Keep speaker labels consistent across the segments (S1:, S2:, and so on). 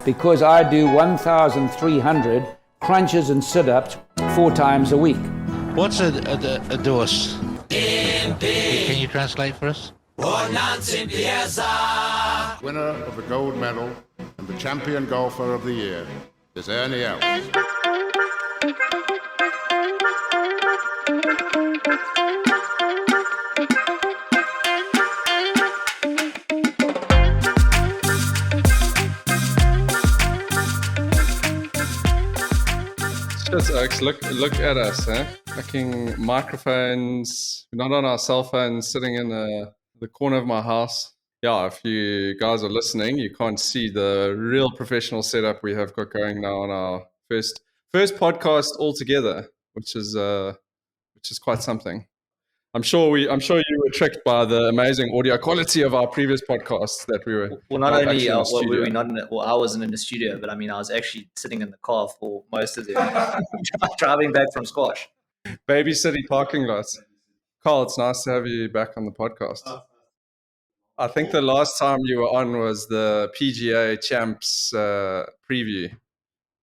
S1: because I do 1,300 crunches and sit-ups 4 times a week.
S2: What's a dose? Can you translate for us?
S3: Winner of the gold medal and the champion golfer of the year is Ernie Els.
S4: Just Oaks, look at us, eh? Fucking microphones, not on our cell phones, sitting in the corner of my house. Yeah, if you guys are listening, you can't see the real professional setup we have got going now on our first podcast altogether, which is quite something. I'm sure you were tricked by the amazing audio quality of our previous podcasts that we were.
S5: Well, not only were we not in it, well, I wasn't in the studio, but I mean, I was actually sitting in the car for most of them, driving back from squash.
S4: Baby City parking lots. Karl, it's nice to have you back on the podcast. I think the last time you were on was the PGA Champs preview,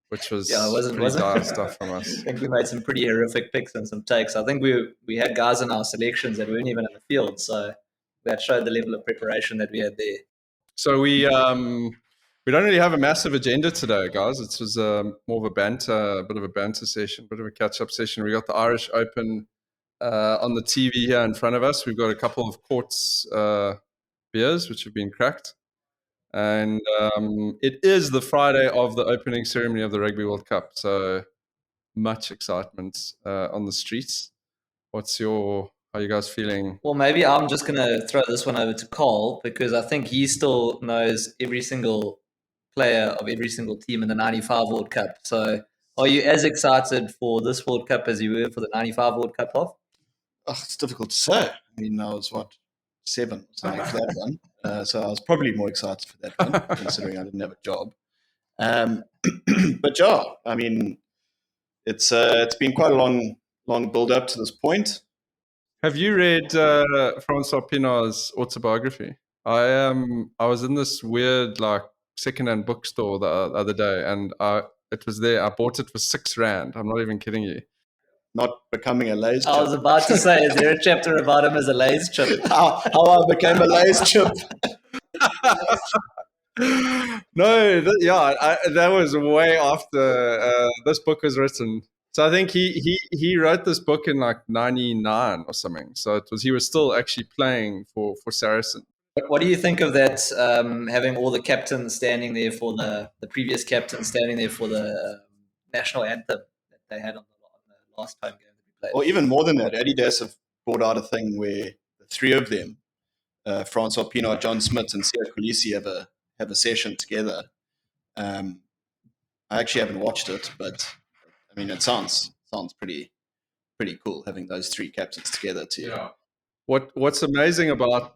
S4: which was pretty dire stuff from us.
S5: I think we made some pretty horrific picks and some takes. I think we had guys in our selections that weren't even in the field, so that showed the level of preparation that we had there.
S4: So we don't really have a massive agenda today, guys. It was more of a bit of a banter session, bit of a catch-up session. We got the Irish Open on the TV here in front of us. We've got a couple of Courts beers which have been cracked. And it is the Friday of the opening ceremony of the Rugby World Cup. So much excitement on the streets. How are you guys feeling?
S5: Well, maybe I'm just going to throw this one over to Karl because I think he still knows every single player of every single team in the 95 World Cup. So are you as excited for this World Cup as you were for the 95 World Cup off?
S6: Oh, it's difficult to say. I mean, I was, 7 or something for that one. So I was probably more excited for that one, considering I didn't have a job. But yeah, I mean, it's been quite a long build up to this point.
S4: Have you read Francois Pienaar's autobiography? I was in this weird secondhand bookstore the other day, and it was there. I bought it for R6. I'm not even kidding you.
S6: Not becoming a Lay's chip.
S5: I was about to say, is there a chapter about him as a Lay's chip?
S6: How I became a Lay's chip.
S4: No, that was way after this book was written. So I think he wrote this book in 99 or something. So he was still actually playing for Saracen.
S5: What do you think of that, having all the captains standing there for the previous captain standing there for the national anthem that they had on the last home game that we played?
S6: Or even more than that, Adidas have brought out a thing where the three of them, Francois Pienaar, John Smith, and Siya Kolisi have a session together. I actually haven't watched it, but I mean, it sounds pretty cool having those three captains together too.
S4: Yeah. What's amazing about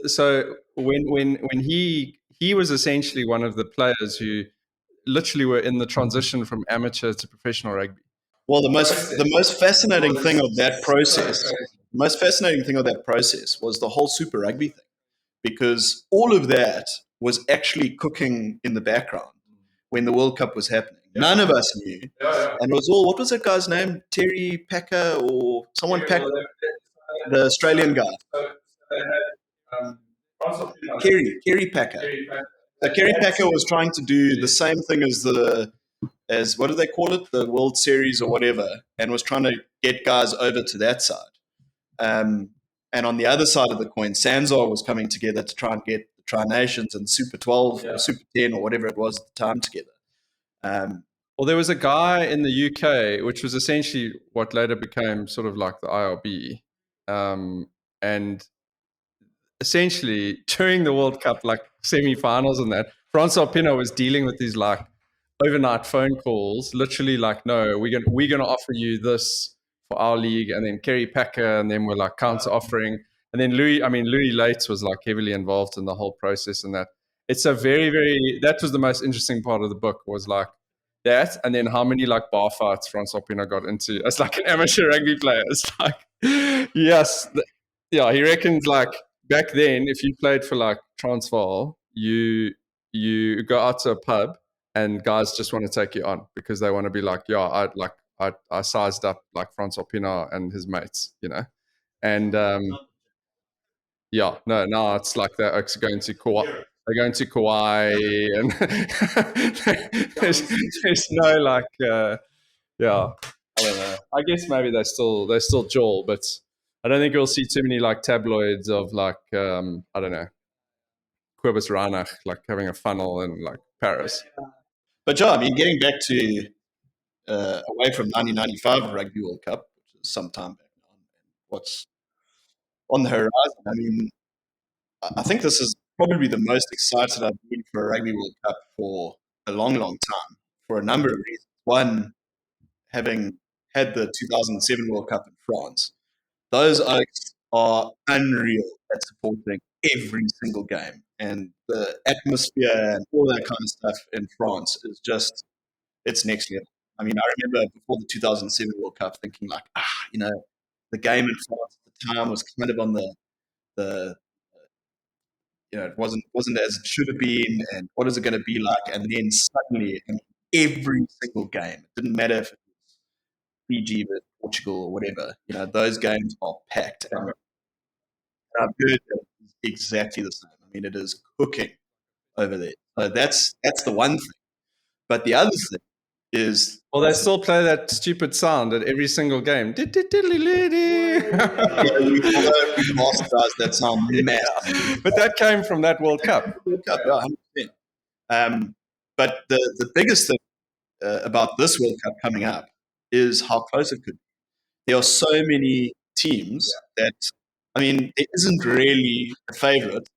S4: so when he was essentially one of the players who literally were in the transition from amateur to professional rugby.
S6: Well, the most fascinating thing of that process was the whole Super Rugby thing, because all of that was actually cooking in the background when the World Cup was happening. None of us knew. And it was all, what was that guy's name? Terry Packer or someone Packer? The Australian guy. Kerry Packer. So Kerry Packer was trying to do the same thing as what do they call it? The World Series or whatever, and was trying to get guys over to that side. And on the other side of the coin, Sanzar was coming together to try and get the Tri-Nations and Super 12 or Super 10 or whatever it was at the time together.
S4: Well, there was a guy in the UK, which was essentially what later became sort of like the IRB. And essentially during the World Cup, semi-finals and that, Francois Pienaar was dealing with these overnight phone calls, literally no, we're going to offer you this for our league. And then Kerry Packer and then we're counter offering. And then Louis Lates was heavily involved in the whole process and that. It's a very, very, that was the most interesting part of the book was that. And then how many bar fights Francois Pienaar got into as an amateur rugby player. It's yes. He reckons back then, if you played for like Transvaal, you go out to a pub and guys just want to take you on because they want to be like, yeah, I sized up like Francois Pienaar and his mates, and yeah, no, now it's like they're actually going to Kauai. They're going to Kauai, and there's no like, yeah. I don't know. I guess maybe they still jaw, but I don't think you'll see too many like tabloids of like I don't know, Quibus Reinach like having a funnel in like Paris.
S6: But yeah, I mean, getting back to away from 1995 Rugby World Cup, which is some time back now, and what's on the horizon. I mean, I think this is probably the most excited I've been for a Rugby World Cup for a long, long time for a number of reasons. One, having had the 2007 World Cup in France, those Oaks are unreal at supporting every single game. And the atmosphere and all that kind of stuff in France is just, it's next level. I mean, I remember before the 2007 World Cup thinking like, the game in France at the time was kind of on the it wasn't as it should have been, and what is it going to be like? And then suddenly, I mean, every single game, it didn't matter if it was Fiji, but Portugal or whatever, those games are packed. And I've heard that it's exactly the same. I mean, it is cooking over there. So that's the one thing. But the other thing is,
S4: well, they still play that stupid sound at every single game.
S6: We've masterized that sound massive.
S4: But that came from that World Cup.
S6: World Cup, yeah, 100%. But the biggest thing about this World Cup coming up is how close it could be. There are so many teams that, I mean, it isn't really a favorite.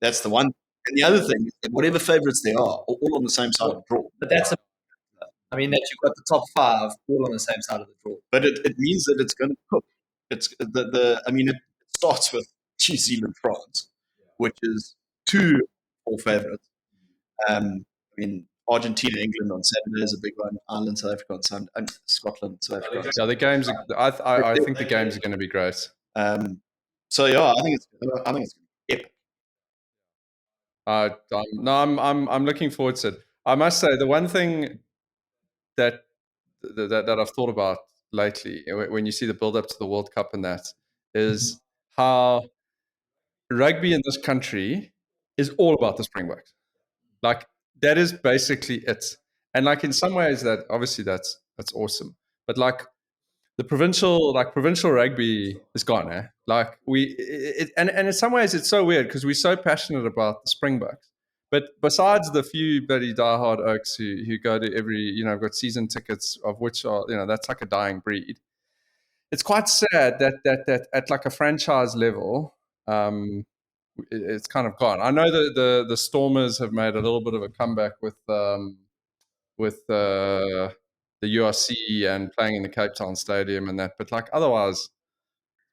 S6: That's the one. And the other thing is that whatever favorites there are all on the same side of the draw.
S5: But that you've got the top 5 all on the same side of the draw.
S6: But it means that it's going to cook. It's it starts with New Zealand, France, which is 2 full favorites. I mean, Argentina, England on Saturday is a big one. Ireland, South Africa on Sunday, and Scotland, South Africa.
S4: Yeah, the games. I think the games are going to be great.
S6: So yeah, I think it's going to be epic.
S4: I'm looking forward to it. I must say, the one thing that I've thought about lately, when you see the build up to the World Cup and that, is how rugby in this country is all about the Springboks. Like, that is basically it. And like, in some ways, that obviously that's awesome. But like, the provincial rugby is gone, eh? Like, and in some ways it's so weird because we're so passionate about the Springboks. But besides the few bloody diehard Oaks who go to every, I've got season tickets, of which are, that's like a dying breed. It's quite sad that at like a franchise level, it's kind of gone. I know that the Stormers have made a little bit of a comeback with the URC and playing in the Cape Town Stadium and that, but like otherwise.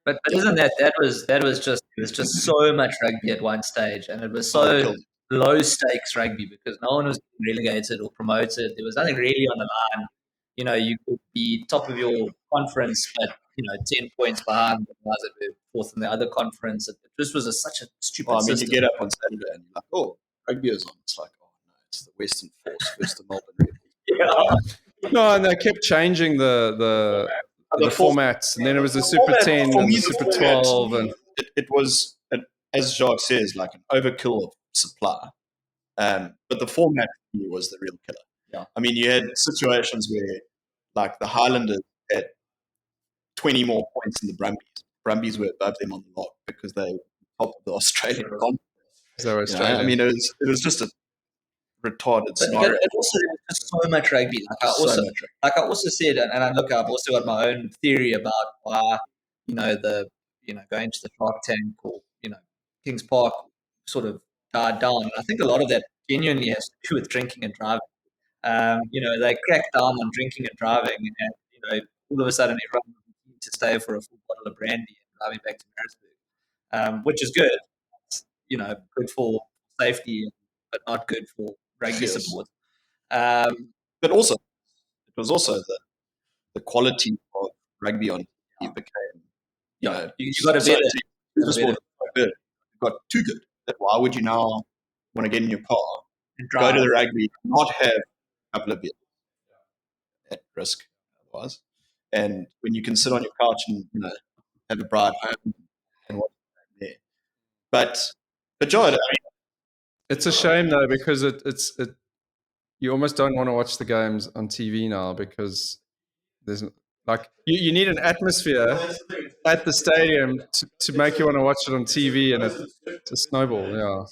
S5: But isn't that was just so much rugby at one stage, and it was so low stakes rugby because no one was relegated or promoted. There was nothing really on the line. You could be top of your conference, but 10 points behind the guys that were fourth in the other conference. This was such a stupid system.
S6: You get up on Saturday and you're like, oh, rugby is on. It's like, oh no, it's the Western Force, Western Melbourne.
S5: Yeah.
S4: No, and they kept changing the formats, and then it was the Super 10 and the Super 12, and
S6: it was, as Jacques says, like an overkill of supply. But the format was the real killer.
S5: Yeah.
S6: I mean, you had situations where, like, the Highlanders had 20 more points than the Brumbies. Brumbies were above them on the log because they were top of the Australian conference.
S4: So Australia.
S6: I mean, it was just a retarded scenario.
S5: It also was so much rugby. Like I also said, and I've also got my own theory about why going to the Shark Tank or Kings Park sort of died down. And I think a lot of that genuinely has to do with drinking and driving. They cracked down on drinking and driving, and all of a sudden everyone needs to stay for a full bottle of brandy and driving back to Maritzburg, which is good. It's, good for safety, but not good for rugby support.
S6: But also, it was also the quality of rugby on TV became,
S5: you got a better.
S6: Good. got too good. That why would you now want to get in your car,
S5: And
S6: go to
S5: drive.
S6: the rugby, not have a couple of beers at risk otherwise, and when you can sit on your couch and have a bride home and watch the game there. But John, I mean,
S4: It's a shame though because you almost don't want to watch the games on TV now because there's like you need an atmosphere at the stadium to make you want to watch it on TV, and it's a snowball. Yeah.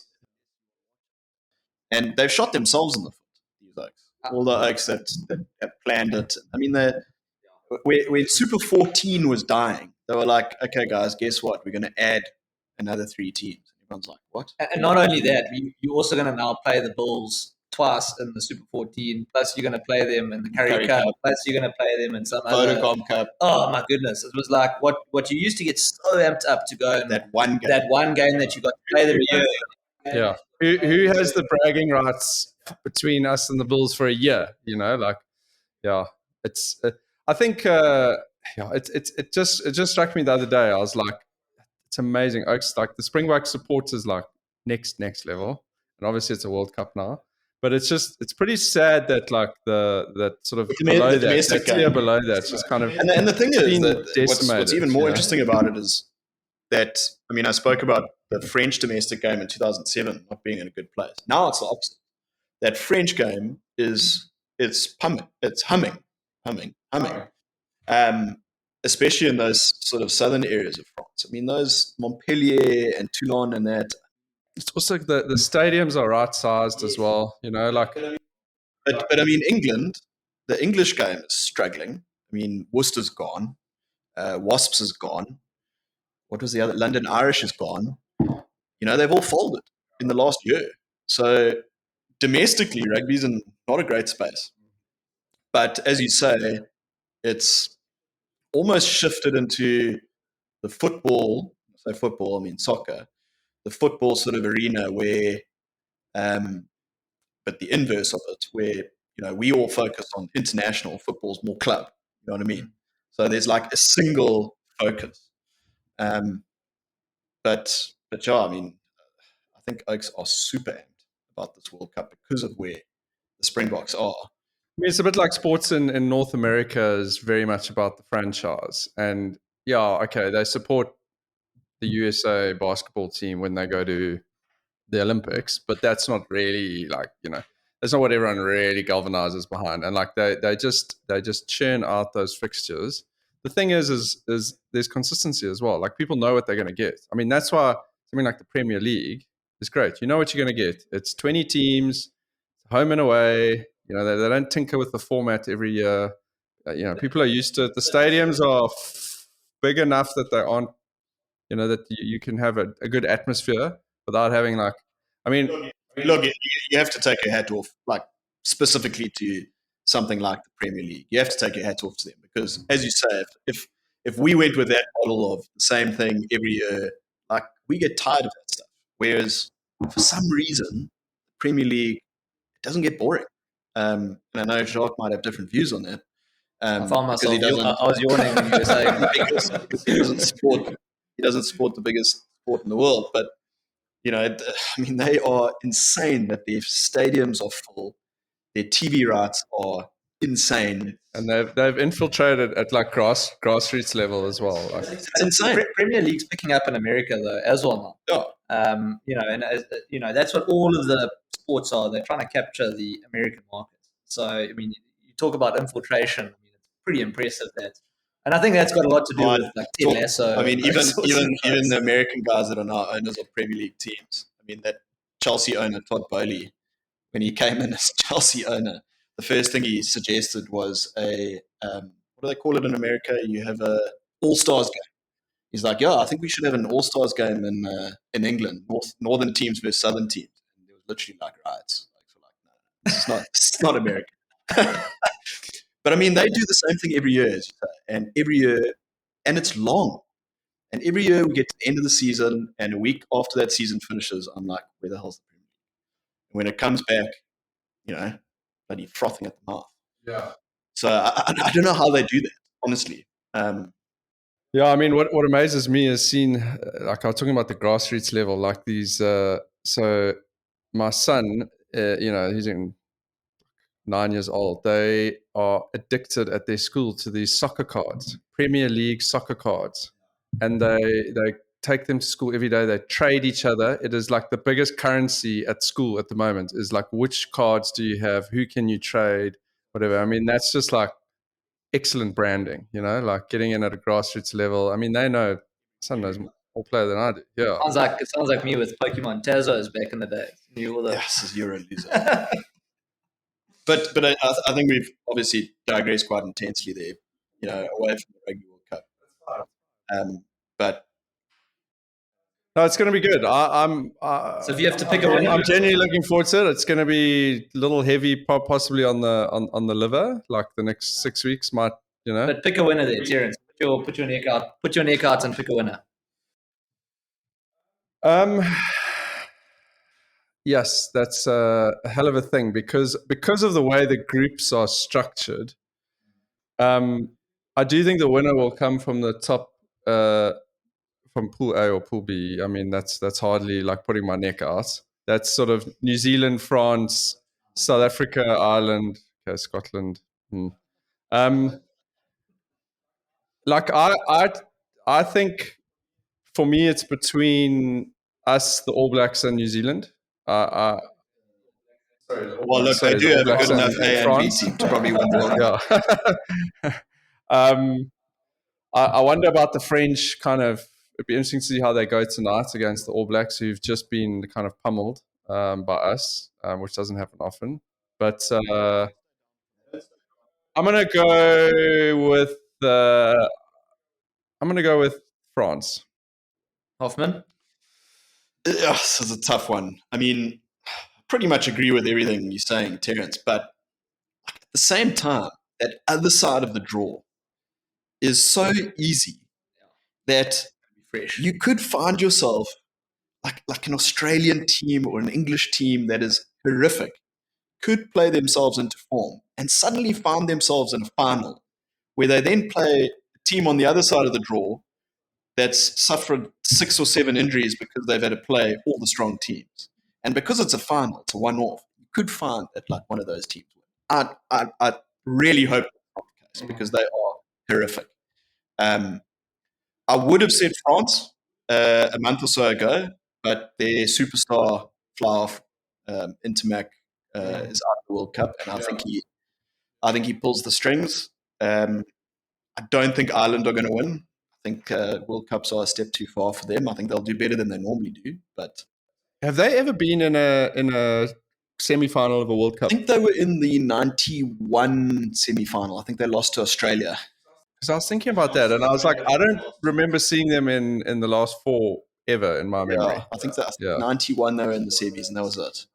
S6: and they've shot themselves in the foot. These oaks, all the oaks that have planned it. I mean, when Super 14 was dying, they were like, "Okay, guys, guess what? We're going to add another 3 teams." Everyone's like, "What?"
S5: And not only that, you're also going to now play the Bulls twice in the Super 14. Plus, you're going to play them in the Curry Cup. Plus, you're going to play them in some other.
S6: Vodacom Cup.
S5: Oh my goodness! It was like what you used to get so amped up to go in
S6: That one game.
S5: that one game that you got to play them a year.
S4: Yeah. Who has the bragging rights between us and the Bulls for a year? Like, yeah, it's. I think, it just struck me the other day. I was like, it's amazing. Oaks, like the Springbok support is like next level, and obviously it's a World Cup now. But it's pretty sad that like that sort of below that tier below that just kind of
S6: and the thing is
S4: been
S6: that what's
S4: decimated,
S6: even more interesting about it is that I spoke about the French domestic game in 2007 not being in a good place. Now it's the opposite. That French game it's humming, especially in those sort of southern areas of France. I mean, those Montpellier and Toulon and that.
S4: It's also the stadiums are right sized as well. Like.
S6: But I mean, England, the English game is struggling. I mean, Worcester's gone, Wasps is gone. What was the other? London Irish is gone. They've all folded in the last year. So domestically, rugby's in not a great space. But as you say, it's almost shifted into the football. So football, I mean soccer. The football sort of arena where, but the inverse of it, where we all focus on international football's more club. You know what I mean? So there's like a single focus. But yeah, I mean, I think Oaks are super amped about this World Cup because of where the Springboks are.
S4: I mean, it's a bit like sports in North America is very much about the franchise. And yeah, okay, they support the USA basketball team when they go to the Olympics, but that's not really like, that's not what everyone really galvanizes behind. And like they just churn out those fixtures. The thing is there's consistency as well. Like people know what they're going to get. I mean, that's why something like the Premier League is great. You know what you're going to get. It's 20 teams, home and away. They don't tinker with the format every year. People are used to it. The stadiums are big enough that they aren't, that you can have a good atmosphere without having like, I mean,
S6: look, you have to take your hat off, like specifically to something like the Premier League. You have to take your hat off to them because, as you say, if we went with that model of the same thing every year, like we get tired of that stuff. Whereas for some reason, the Premier League doesn't get boring. And I know Jacques might have different views on that.
S5: I found myself. I was yawning when you were saying
S6: because he doesn't support the biggest sport in the world, but they are insane that their stadiums are full, their TV rights are insane,
S4: and they've infiltrated at like grassroots level as well. Like,
S6: it's insane.
S5: Premier League's picking up in America though as well now. And that's what all of the sports are. They're trying to capture the American market. So I mean, you talk about infiltration. I mean, it's pretty impressive that. And I think that's got a lot to do with like Ted Lasso.
S6: I mean, even the American guys that are now owners of Premier League teams. I mean, that Chelsea owner Todd Bowley, when he came in as Chelsea owner, the first thing he suggested was a what do they call it in America? You have a All-Stars game. He's like, yeah, I think we should have an All-Stars game in England, northern teams versus southern teams. And there was literally like riots. No, it's not American. But I mean, they do the same thing every year, as you say, and it's long. And every year we get to the end of the season, and a week after that season finishes, I'm like, where the hell's the Premier League? And when it comes back, bloody frothing at the mouth.
S4: Yeah.
S6: So I don't know how they do that, honestly.
S4: Yeah, I mean, what amazes me is seeing, like I was talking about the grassroots level, like these. So my son, he's in 9 years old. They are addicted at their school to these soccer cards, Premier League soccer cards, and they take them to school every day. They trade each other. It is like the biggest currency at school at the moment. Is like, which cards do you have? Who can you trade? Whatever. I mean, that's just like excellent branding, like getting in at a grassroots level. I mean, they know, some knows more player than I do. Yeah.
S5: Sounds like me with Pokemon Tazos back in the day. Knew all the
S6: Yes, you're a loser. But I think we've obviously digressed quite intensely there, away from the Rugby World Cup. But
S4: No, it's going to be good.
S5: So if you have to pick a winner,
S4: I'm genuinely looking forward to it. It's going to be a little heavy, possibly on the liver. Like the next 6 weeks might,
S5: but pick a winner there, Terence. Put your neck out. Put your neck out and pick a winner.
S4: Yes, that's a hell of a thing because of the way the groups are structured. I do think the winner will come from the top, from Pool A or Pool B. I mean, that's hardly like putting my neck out. That's sort of New Zealand, France, South Africa, Ireland, okay, Scotland. Like I think for me it's between us, the All Blacks, and New Zealand.
S6: well, look, they do have a good enough A and B team to probably win the World Cup.
S4: Yeah. I wonder about the French kind of. It'd be interesting to see how they go tonight against the All Blacks, who've just been kind of pummeled by us, which doesn't happen often. But I'm gonna go with France.
S5: Hoffman.
S6: This is a tough one. I mean, pretty much agree with everything you're saying, Terence. But at the same time, that other side of the draw is so easy that you could find yourself like an Australian team or an English team that is horrific, could play themselves into form and suddenly find themselves in a final where they then play a team on the other side of the draw that's suffered 6 or 7 injuries because they've had to play all the strong teams. And because it's a final, it's a one-off, you could find that like one of those teams win. I really hope that's not the case because they are horrific. I would have said France a month or so ago, but their superstar fly-off, Intermac, is out of the World Cup, and I think he pulls the strings. I don't think Ireland are going to win. I think World Cups are a step too far for them. I think they'll do better than they normally do. But
S4: have they ever been in a semi-final of a World Cup?
S6: I think they were in the 91 semi-final. I think they lost to Australia.
S4: Because I was thinking about that, and I was like, I don't remember seeing them in the last 4 ever in my memory.
S6: I think 91 they were in the semis, and that was it.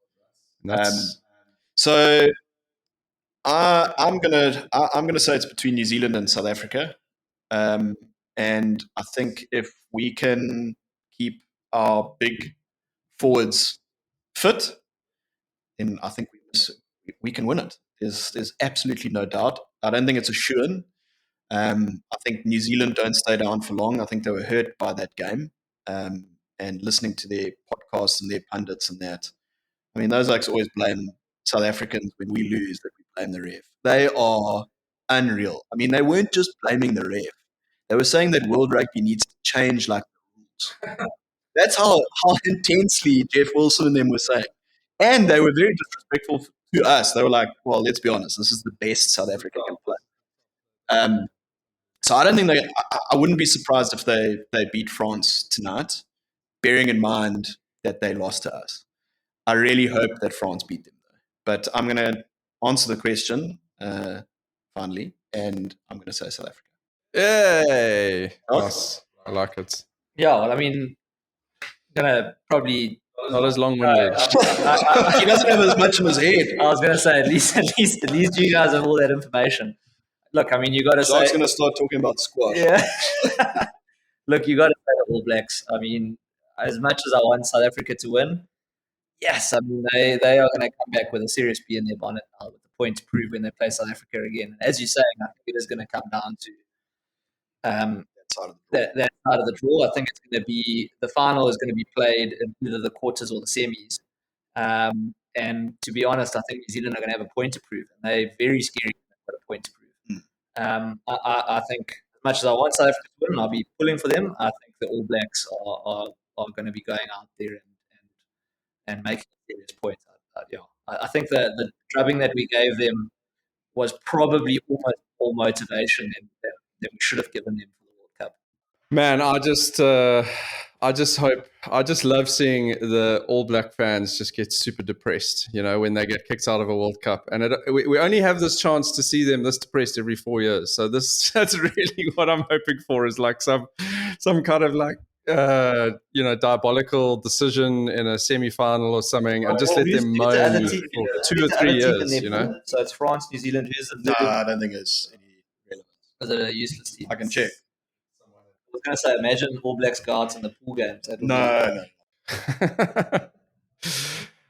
S4: So
S6: I'm gonna say it's between New Zealand and South Africa, and I think if we can keep our big forwards fit, then I think we can win it. There's absolutely no doubt. I don't think it's a shoo-in. I think New Zealand don't stay down for long. I think they were hurt by that game, and listening to their podcasts and their pundits and that. I mean, those guys always blame South Africans when we lose, that we blame the ref. They are unreal. I mean, they weren't just blaming the ref. They were saying that World Rugby needs to change like the rules. That's how intensely Jeff Wilson and them were saying. And they were very disrespectful to us. They were like, well, let's be honest, this is the best South Africa can play. So I don't think I wouldn't be surprised if they beat France tonight, bearing in mind that they lost to us. I really hope that France beat them, though. But I'm going to answer the question finally, and I'm going to say South Africa.
S4: Yay! Nice. I like it.
S5: Yeah, well, I mean, gonna probably
S4: not as long-winded.
S6: He doesn't have as much in his head.
S5: I was gonna say at least you guys have all that information. Look, I mean, you got to say.
S6: I was going to start talking about squash.
S5: Yeah. Look, you got to say the All Blacks. I mean, as much as I want South Africa to win, yes, I mean they are going to come back with a serious B in their bonnet now, with the point to prove when they play South Africa again. And as you're saying, I think it is going to come down to
S6: side of the draw.
S5: that side of the draw. I think it's going to be the final is going to be played in either the quarters or the semis. And to be honest, I think New Zealand are going to have a point to prove, and they're very scary. They've got a point to prove. I think as much as I want South Africa to win, I'll be pulling for them. I think the All Blacks are going to be going out there and making serious points. I think the drubbing that we gave them was probably almost more motivation than we should have given them for the World Cup.
S4: Man, I just love seeing the All Black fans just get super depressed, when they get kicked out of a World Cup. And we only have this chance to see them this depressed every 4 years. So that's really what I'm hoping for, is like some kind of like, diabolical decision in a semi-final or something, and just let them moan for 2 or 3 years,
S5: So it's France, New Zealand. Who's the
S6: I don't think it's any relevance.
S5: Is it a useless team?
S6: I can check.
S5: I was going to say, imagine All Blacks go out in the pool games.
S6: No.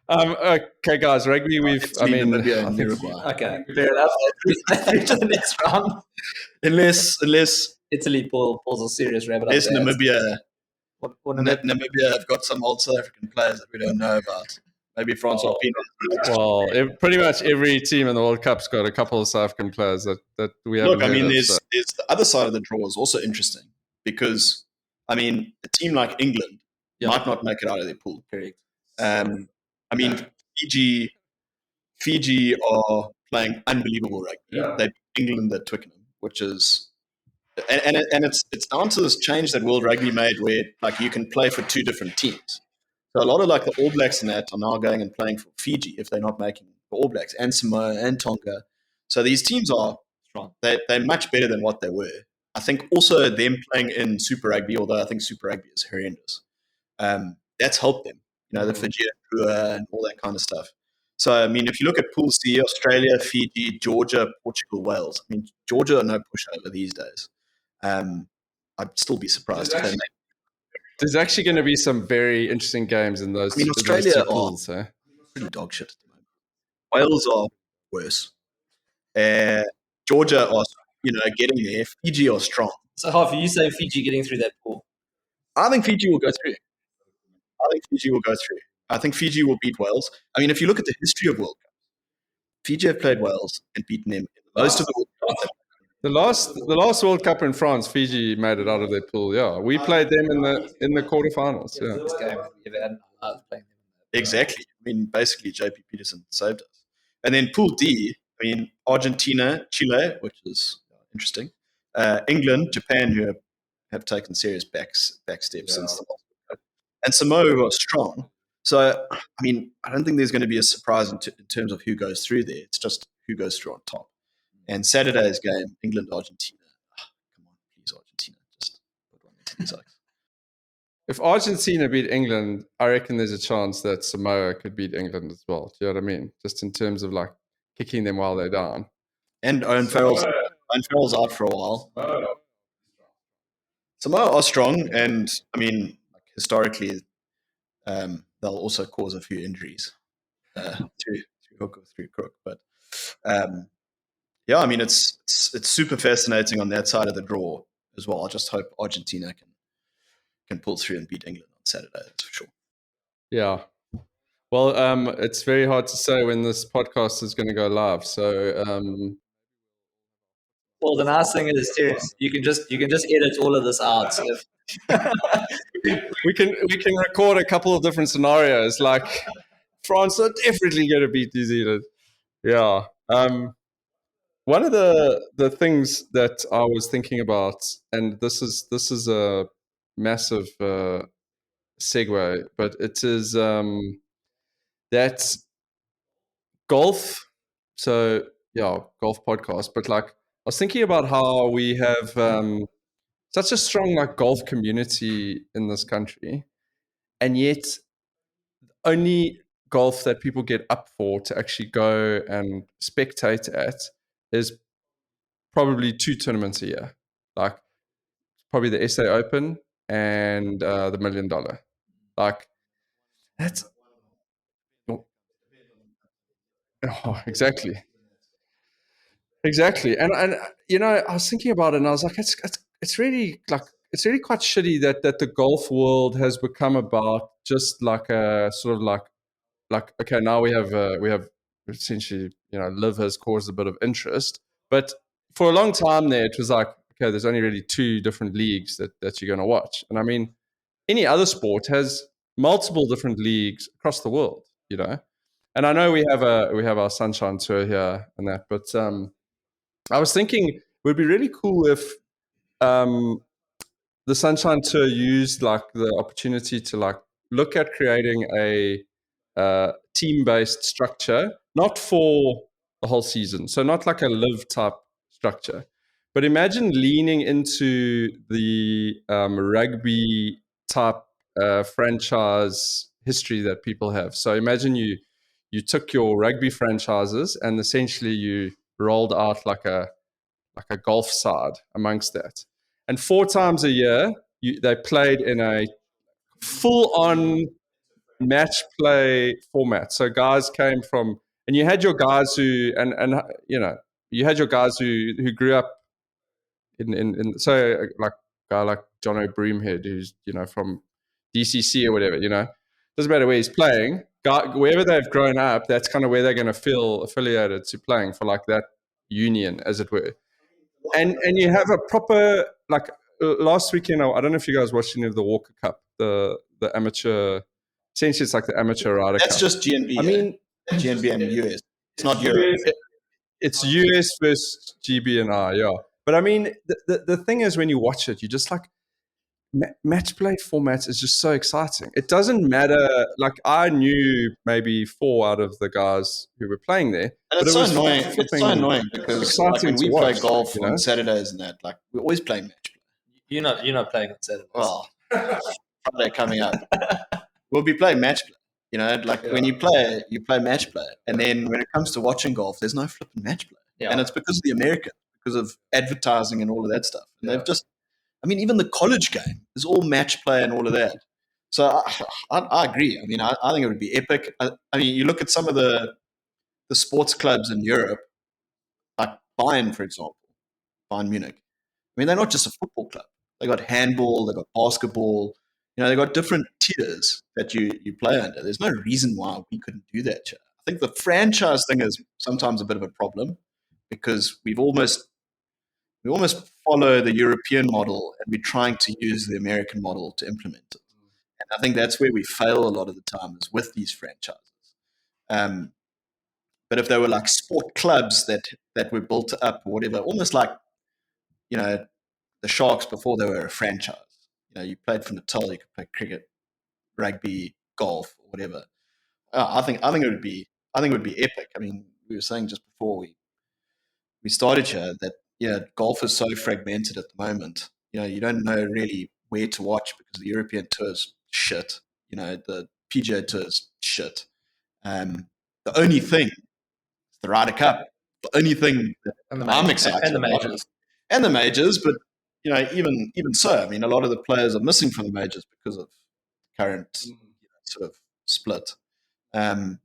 S4: Okay, guys, rugby.
S6: Namibia and Uruguay.
S5: Okay, fair enough. Through to the next round.
S6: Unless
S5: Italy pulls a serious rabbit.
S6: unless Namibia
S5: What
S6: Namibia have got some old South African players that we don't know about. Maybe France or Pina.
S4: Well, pretty much every team in the World Cup's got a couple of South African players that we haven't.
S6: Look, there's the other side of the draw is also interesting because, a team like England might not make it out of their pool.
S5: Correct.
S6: Fiji are playing unbelievable rugby.
S4: Yeah.
S6: They beat England at Twickenham, which is, and it's down to this change that World Rugby made, where like you can play for two different teams. So a lot of like the All Blacks and that are now going and playing for Fiji if they're not making the All Blacks, and Samoa and Tonga. So these teams are strong. They're much better than what they were. I think also them playing in Super Rugby, although I think Super Rugby is horrendous, that's helped them. The Fijian Drua and all that kind of stuff. So, if you look at Pool C, Australia, Fiji, Georgia, Portugal, Wales. Georgia are no pushover these days. I'd still be surprised if they make.
S4: There's actually going to be some very interesting games in those.
S6: Australia
S4: those two pools,
S6: are pretty dog shit at the moment. Wales are worse. Georgia are, getting there. Fiji are strong.
S5: So, Harvey, you say Fiji getting through that pool?
S6: I think Fiji will go through. I think Fiji will beat Wales. If you look at the history of World Cups, Fiji have played Wales and beaten them in most of the World Cups.
S4: The last World Cup in France, Fiji made it out of their pool. Yeah, we played them in the quarterfinals. Yeah,
S5: This game we ever had in our lives playing them.
S6: Exactly. Basically, JP Peterson saved us. And then Pool D, Argentina, Chile, which is interesting. England, Japan, who have taken serious back steps since the last World Cup, and Samoa, who are strong. So, I don't think there's going to be a surprise in terms of who goes through there. It's just who goes through on top. And Saturday's game, England, Argentina. Come on, please, Argentina. Just put one into these eyes.
S4: If Argentina beat England, I reckon there's a chance that Samoa could beat England as well. Do you know what I mean? Just in terms of like kicking them while they're down.
S6: And Owen Farrell's out for a while. Samoa are strong, and historically, they'll also cause a few injuries through hook or through crook. But it's super fascinating on that side of the draw as well. I just hope Argentina can pull through and beat England on Saturday. That's for sure.
S4: Yeah. Well, it's very hard to say when this podcast is going to go live. So,
S5: well, the nice thing is, Terence, you can just edit all of this out. So
S4: we can record a couple of different scenarios. Like France are definitely going to beat New Zealand. Yeah. One of the things that I was thinking about, and this is a massive segue, but it is that golf. So yeah, golf podcast. But like, I was thinking about how we have such a strong like golf community in this country, and yet only golf that people get up for to actually go and spectate at is probably 2 tournaments a year, like probably the SA Open and the $1 Million. Like that's exactly. And I was thinking about it, and I was like, it's really quite shitty that the golf world has become about just like a sort of like okay, now we have essentially, Liv has caused a bit of interest, but for a long time there it was like, okay, there's only really two different leagues that you're going to watch. And I mean, any other sport has multiple different leagues across the world, and I know we have our Sunshine Tour here and that, but I was thinking it would be really cool if um, the Sunshine Tour used like the opportunity to like look at creating a team-based structure, not for the whole season, so not like a live type structure, but imagine leaning into the rugby type franchise history that people have. So imagine you took your rugby franchises and essentially you rolled out like a golf side amongst that. And 4 times a year, they played in a full-on match play format. So guys came from, and you had your guys who, and you had your guys who grew up in so like a guy like John O'Broomhead, who's from DCC or whatever. Doesn't matter where he's playing. Wherever they've grown up, that's kind of where they're going to feel affiliated to playing for like that union, as it were. And you have a proper like last weekend. I don't know if you guys watched any of the Walker Cup, the amateur. Essentially, it's like the amateur Ryder Cup.
S6: That's just GNB.
S4: I mean,
S6: GNB and US. It's not Europe.
S4: It's US versus GB and I. Yeah, but I mean, the thing is, when you watch it, you just like match play formats is just so exciting. It doesn't matter. Like I knew maybe 4 out of the guys who were playing there.
S6: And it's so annoying. It's so annoying because like, when we play golf on Saturdays and that, like we're always playing match play.
S5: You're not playing on Saturdays.
S6: Well, Friday coming up, we'll be playing match play. Like when you play match play, and then when it comes to watching golf, there's no flipping match play, and it's because of the American, because of advertising and all of that stuff. And they've just, I mean, even the college game is all match play and all of that. So I agree. I mean, I think it would be epic. I mean, you look at some of the sports clubs in Europe, like Bayern, for example, Bayern Munich. I mean, they're not just a football club. They got handball, they got basketball. They got different tiers that you play under. There's no reason why we couldn't do that. I think the franchise thing is sometimes a bit of a problem because we almost follow the European model and we're trying to use the American model to implement it. And I think that's where we fail a lot of the time is with these franchises. But if they were like sport clubs that were built up or whatever, almost like, the Sharks before they were a franchise. You played for Natal, you could play cricket, rugby, golf, or whatever. I think it would be epic. I mean, we were saying just before we started here that golf is so fragmented at the moment. You don't know really where to watch because the European tour is shit. The PGA tour is shit. The only thing is the Ryder Cup. The only thing that I'm excited
S5: and the majors.
S6: And the majors, but even so, I mean, a lot of the players are missing from the majors because of the current sort of split. And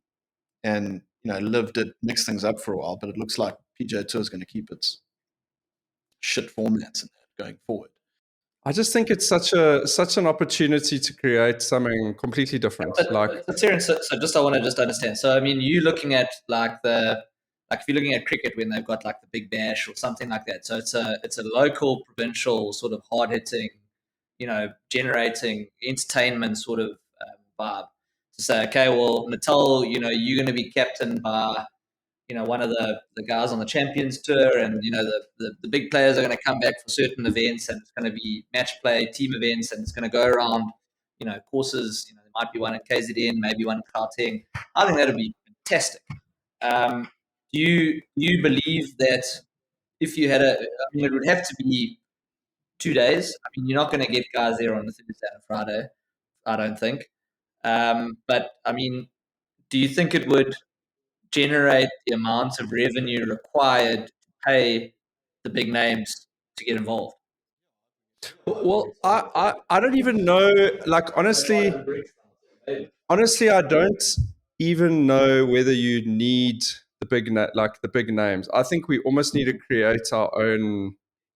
S6: Liv did mix things up for a while, but it looks like PGA Tour is going to keep its shit formats in that going forward.
S4: I just think it's such an opportunity to create something completely different.
S5: But Terence, so I want to just understand. So I mean, you looking at if you're looking at cricket when they've got like the Big Bash or something like that. So it's a local, provincial sort of hard hitting, generating entertainment sort of vibe. To say, okay, well, Natal, you're going to be captained by, one of the guys on the Champions Tour, and the big players are going to come back for certain events, and it's going to be match play, team events, and it's going to go around, courses. There might be one at KZN, maybe one at Gauteng. I think that'd be fantastic. Do you believe that if you had it would have to be 2 days. I mean, you're not going to get guys there on a Thursday and a Friday, I don't think. But I mean, do you think it would generate the amount of revenue required to pay the big names to get involved?
S4: Well, I don't even know. Like honestly, I don't even know whether you need the big names. I think we almost need to create our own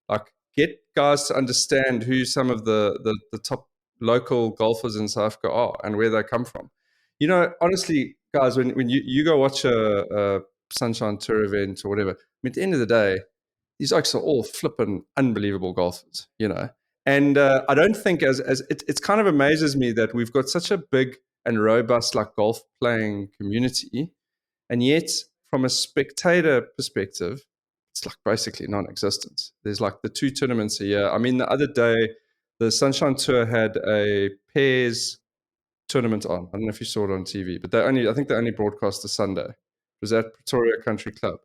S4: like get guys to understand who some of the top local golfers in South Africa are and where they come from. You know, honestly, guys, when you go watch a Sunshine Tour event or whatever, I mean, at the end of the day, these oaks are all flipping unbelievable golfers, you know. And I don't think it's kind of amazes me that we've got such a big and robust like golf playing community, and yet from a spectator perspective, it's like basically non-existent. There's like the 2 tournaments a year. I mean, the other day, the Sunshine Tour had a pairs tournament on. I don't know if you saw it on TV, but I think they only broadcast the Sunday. It was at Pretoria Country Club.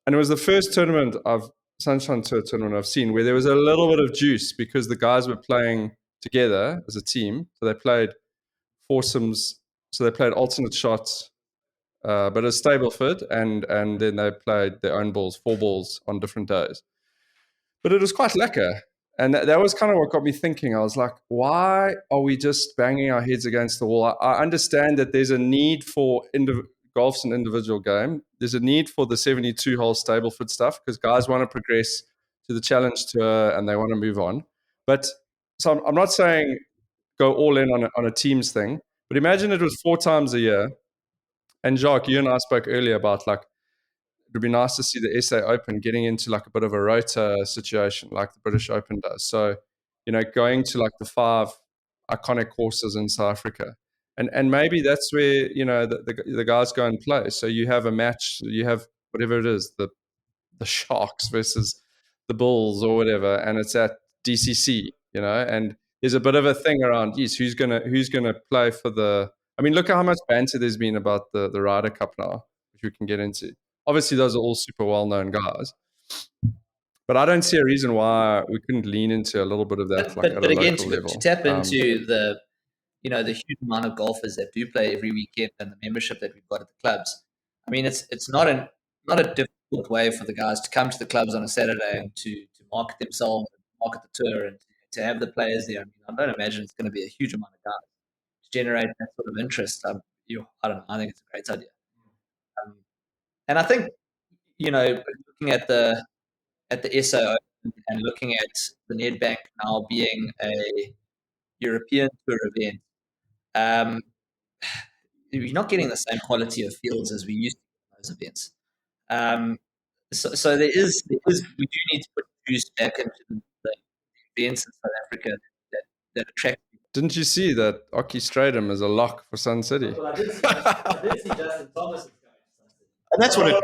S4: And it was the first Sunshine Tour tournament I've seen where there was a little bit of juice because the guys were playing together as a team. So they played foursomes. So they played alternate shots, but a stable fit, and then they played their own balls, 4 balls on different days. But it was quite lekker. And that was kind of what got me thinking. I was like, why are we just banging our heads against the wall? I understand that there's a need for golf's an individual game. There's a need for the 72-hole stable foot stuff because guys want to progress to the Challenge Tour and they want to move on. But so I'm not saying go all in on a teams thing, but imagine it was 4 times a year. And Jacques, you and I spoke earlier about like, it would be nice to see the SA Open getting into like a bit of a rota situation like the British Open does. So, you know, going to like the 5 iconic courses in South Africa. And maybe that's where, you know, the guys go and play. So you have a match, you have whatever it is, the Sharks versus the Bulls or whatever, and it's at DCC, you know, and there's a bit of a thing around, yes, who's gonna play for the. I mean, look at how much banter there's been about the Ryder Cup now, which we can get into. Obviously, those are all super well-known guys, but I don't see a reason why we couldn't lean into a little bit of that,
S5: But again,
S4: local level.
S5: to tap into the huge amount of golfers that do play every weekend and the membership that we've got at the clubs. I mean, it's not a difficult way for the guys to come to the clubs on a Saturday and to market themselves, market the tour, and to have the players there. I mean, I don't imagine it's going to be a huge amount of guys to generate that sort of interest. I don't know. I think it's a great idea. And I think, looking at the SA and looking at the Nedbank now being a European tour event, you're not getting the same quality of fields as we used to in those events. So there is we do need to put juice back into the events in South Africa that attract people.
S4: Didn't you see that Ockie Stratum is a lock for Sun City?
S5: Well, I did see Justin Thomas is going to Sun City.
S6: And that's what it.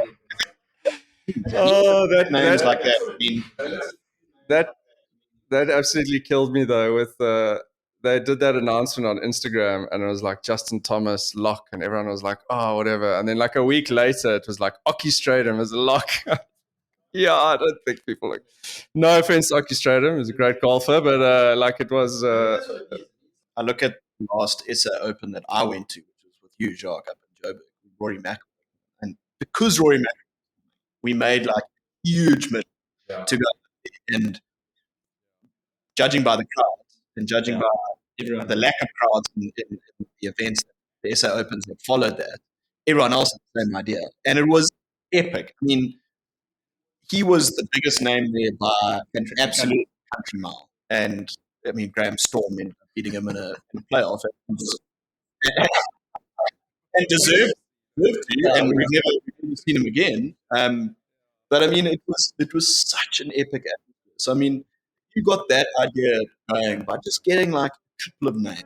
S4: That
S6: names like that. I mean,
S4: that absolutely killed me though. With they did that announcement on Instagram, and it was like Justin Thomas lock, and everyone was like, "Oh, whatever." And then like a week later, it was like Ockie Stratum is a lock. Yeah, I don't think people like. No offense, to Ockie Stratum, he's a great golfer, but like it was.
S6: I look at the last SA Open that I went to, which was with you, Jacques, up in Joburg, Rory McIlroy, and because Rory McIlroy, we made like huge money to go, and judging by the crowds and judging by the lack of crowds in the events, the SA Opens that followed that, everyone else had the same idea, and it was epic. I mean, he was the biggest name there by an absolute country mile, and I mean Graham Storm ended up beating him in a playoff, and deserved to, and we've never seen him again. But I mean, it was such an epic atmosphere. So I mean, you got that idea going by just getting like a couple of names.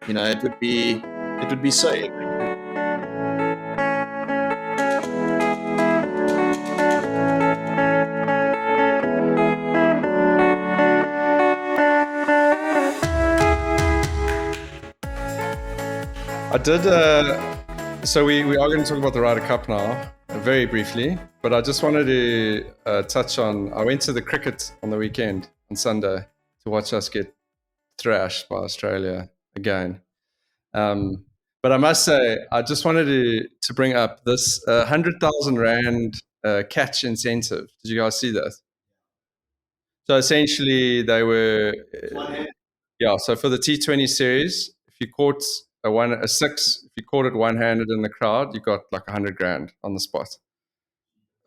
S6: You know, it would be so epic.
S4: I did. So we are going to talk about the Ryder Cup now, very briefly. But I just wanted to touch on. I went to the cricket on the weekend on Sunday to watch us get thrashed by Australia again. But I must say, I just wanted to bring up this 100,000 rand catch incentive. Did you guys see that? So essentially, they were. So for the T20 series, if you caught a 6, if you caught it one-handed in the crowd, you got like 100 grand on the spot.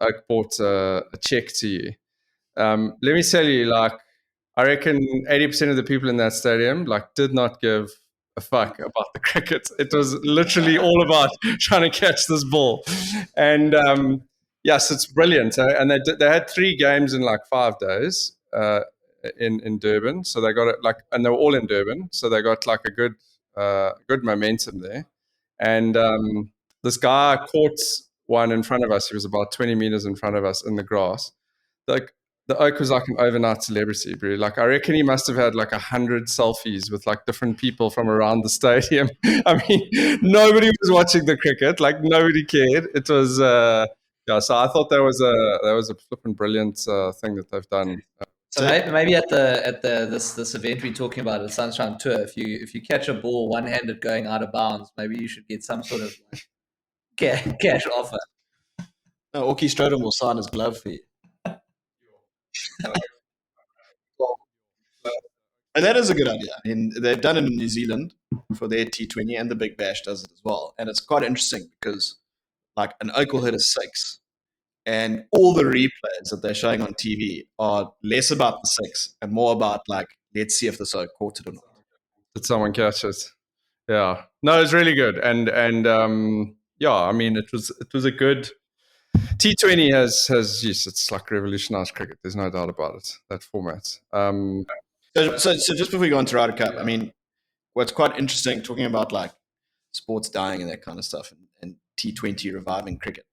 S4: Oak bought a check to you. let me tell you, like, I reckon 80% of the people in that stadium, like, did not give a fuck about the cricket. It was literally all about trying to catch this ball. And yes, it's brilliant. And they had 3 games in like 5 days in Durban. So they got it like, and they were all in Durban. So they got like a good momentum there. And this guy caught one in front of us. He was about 20 meters in front of us in the grass. Like, the Oak was like an overnight celebrity, bro. Like, I reckon he must have had like 100 selfies with like different people from around the stadium. I mean, nobody was watching the cricket. Like, nobody cared. It was, yeah. So I thought that was a flipping brilliant thing that they've done.
S5: So maybe at this event we're talking about, the Sunshine Tour, if you catch a ball one-handed going out of bounds, maybe you should get some sort of cash offer.
S6: No, Orky Stroden will sign his glove for you. And that is a good idea. I mean, they've done it in New Zealand for their T20, and the Big Bash does it as well. And it's quite interesting because, like, an Oak will hit a 6, and all the replays that they're showing on TV are less about the 6 and more about, like, let's see if this Oak caught it or not.
S4: Did someone catch it? Yeah. No, it's really good. And yeah, I mean, it was a good T20 has yes, it's like revolutionized cricket. There's no doubt about it. That format.
S6: So just before we go on to Ryder Cup, I mean, what's quite interesting, talking about like sports dying and that kind of stuff, and T20 reviving cricket.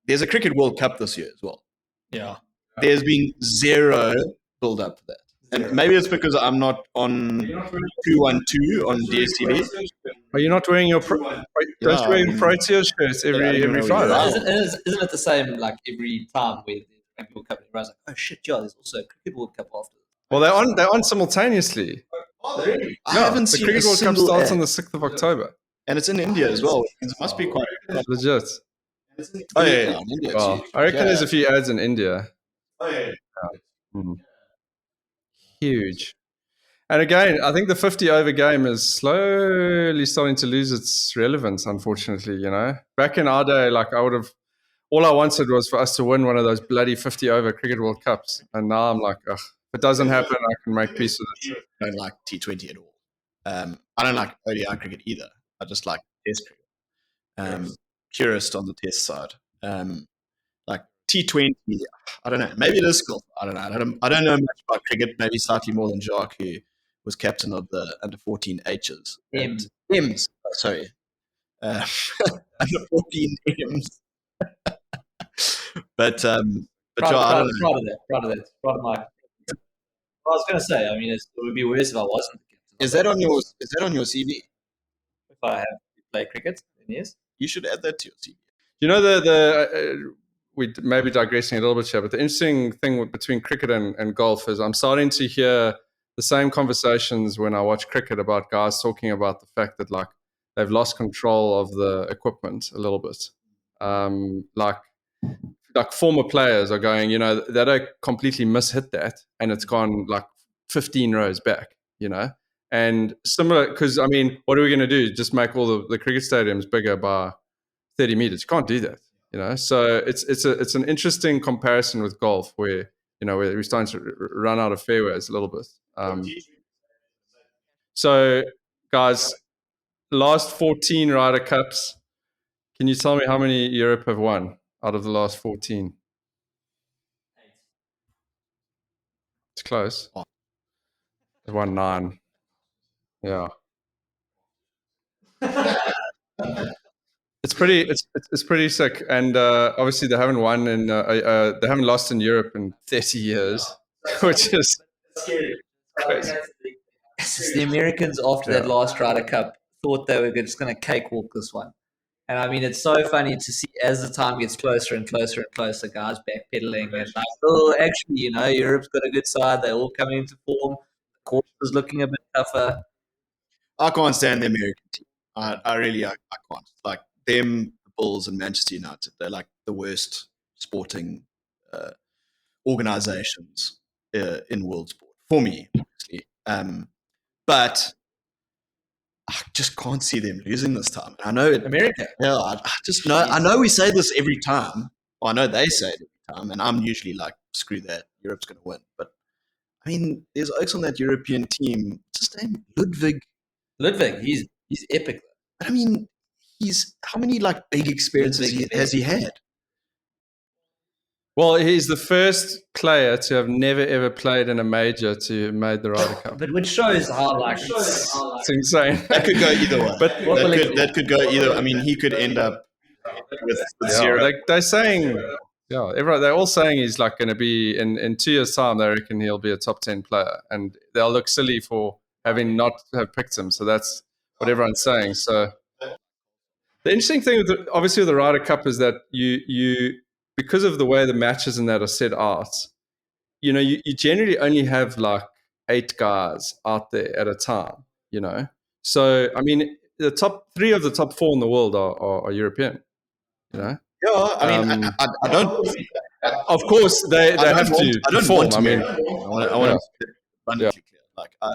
S6: There's a Cricket World Cup this year as well.
S5: Yeah.
S6: There's been zero build up to that. And maybe it's because I'm not on 212 on DSTV.
S4: Are you not wearing your don't you wear your Proteas shirts every Friday?
S5: Isn't it the same like every time where the Rugby World Cup, everyone's like, oh shit, yeah, there's also a Cricket World Cup after.
S4: Well, they're on simultaneously.
S6: Oh, really? I
S4: Yeah,
S6: haven't
S4: the
S6: seen
S4: Cricket
S6: a
S4: World Cup
S6: single
S4: starts
S6: ad.
S4: on the 6th of October.
S6: And it's in India as well. It must be quite
S4: Legit.
S6: Oh yeah, in India.
S4: Well, I reckon there's a few ads in India.
S6: Oh yeah.
S4: Huge. And again, I think the 50 over game is slowly starting to lose its relevance, unfortunately, you know. Back in our day, like all I wanted was for us to win one of those bloody 50 over Cricket World Cups. And now I'm like, ugh, if it doesn't happen, I can make peace with it.
S6: I don't like T20 at all. I don't like ODI cricket either. I just like Test cricket. Purist on the Test side. Like T20, I don't know. Maybe it is skill. I don't know. I don't know much about cricket. Maybe slightly more than Jacques, who was captain of the under 14 H's. M's. Oh, sorry. Under 14 M's. but I don't know.
S5: Proud of my. I was going to say, I mean, it would be worse if I wasn't.
S6: Is that on your CV?
S5: If I have played cricket, then yes.
S6: You should add that to your CV.
S4: You know, we may be digressing a little bit here, but the interesting thing between cricket and golf is I'm starting to hear the same conversations when I watch cricket about guys talking about the fact that like they've lost control of the equipment a little bit. Like former players are going, you know, they don't completely mishit that and it's gone like 15 rows back, you know. And similar, because I mean, what are we going to do? Just make all the cricket stadiums bigger by 30 meters? You can't do that, you know. So it's an interesting comparison with golf, where you know we're starting to run out of fairways a little bit. So, guys, last 14 Ryder Cups. Can you tell me how many Europe have won out of the last 14? It's close. They've won 9. Yeah. It's pretty sick, and obviously they haven't won they haven't lost in Europe in 30 years, which is crazy.
S5: The Americans after that last Ryder Cup thought they were just going to cakewalk this one, and I mean it's so funny to see as the time gets closer and closer and closer, guys backpedaling and like, oh, actually, you know, Europe's got a good side. They're all coming into form. The course is looking a bit tougher.
S6: I can't stand the American team. I really can't. Like them, the Bulls, and Manchester United. They're like the worst sporting organizations in world sport for me, obviously. But I just can't see them losing this time. I know
S5: America.
S6: Yeah, I just know. I know we say this every time. Well, I know they say it every time, and I'm usually like, screw that. Europe's going to win. But I mean, there's oaks on that European team. What's his name?
S5: Ludwig, he's epic.
S6: But I mean, he's how many like big experiences has he had?
S4: Well, he's the first player to have never ever played in a major to have made the Ryder Cup.
S5: But which shows how
S4: It's insane.
S6: That could go either way.
S4: But
S6: that could go either. I mean, he could end up with zero.
S4: They're saying, they're all saying he's like going to be in 2 years' time. They reckon he'll be a top 10 player, and they'll look silly for having not have picked him. So that's what everyone's saying. So the interesting thing, obviously, with the Ryder Cup is that you because of the way the matches and that are set out, you generally only have like 8 guys out there at a time. So I mean, the top 3 of the top 4 in the world are European.
S6: Yeah, I mean, I don't.
S4: Of course, they have to perform. I mean,
S6: I want to be abundantly clear. Like, I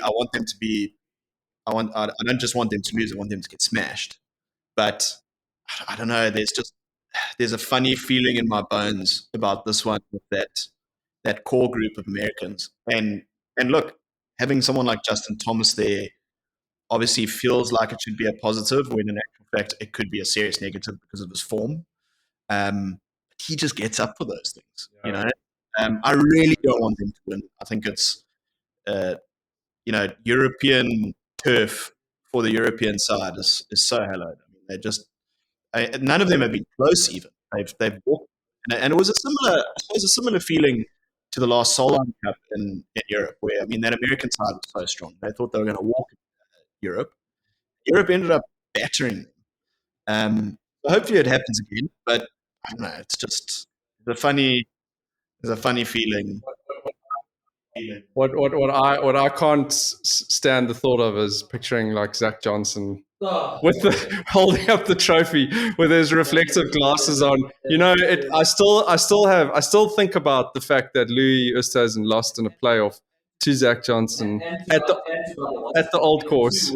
S6: want them to be. I don't just want them to lose. I want them to get smashed. But I don't know. There's a funny feeling in my bones about this one with that core group of Americans. And look, having someone like Justin Thomas there obviously feels like it should be a positive, when in actual fact it could be a serious negative because of his form. He just gets up for those things, I really don't want them to win. I think it's, European turf for the European side is so hallowed. I mean, none of them have been close even. They've walked, and it was a similar feeling to the last Solheim Cup in Europe, where I mean that American side was so strong. They thought they were going to walk Europe. Europe ended up battering them. So hopefully it happens again, but I don't know. It's just there's a funny feeling.
S4: What I can't stand the thought of is picturing like Zach Johnson with holding up the trophy with his reflective glasses on. I still think about the fact that Louis Oosthuizen lost in a playoff to Zach Johnson at the old course.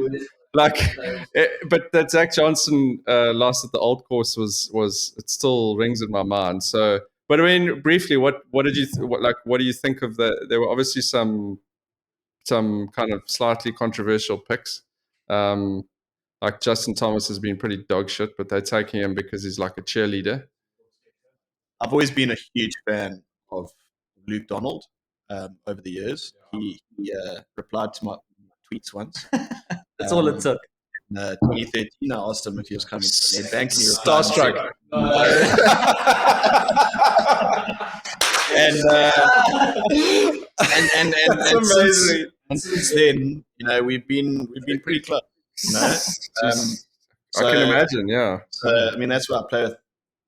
S4: But that Zach Johnson lost at the old course was it still rings in my mind. So, but I mean, briefly, what did you what do you think of there were obviously some kind of slightly controversial picks. Like Justin Thomas has been pretty dog shit, but they're taking him because he's like a cheerleader.
S6: I've always been a huge fan of Luke Donald over the years. He replied to my tweets once.
S5: That's all it took.
S6: In 2013, I asked him if he was coming to the bank.
S4: Starstruck.
S6: And since then, we've been pretty close.
S4: I can imagine, yeah.
S6: So, I mean, that's why I play with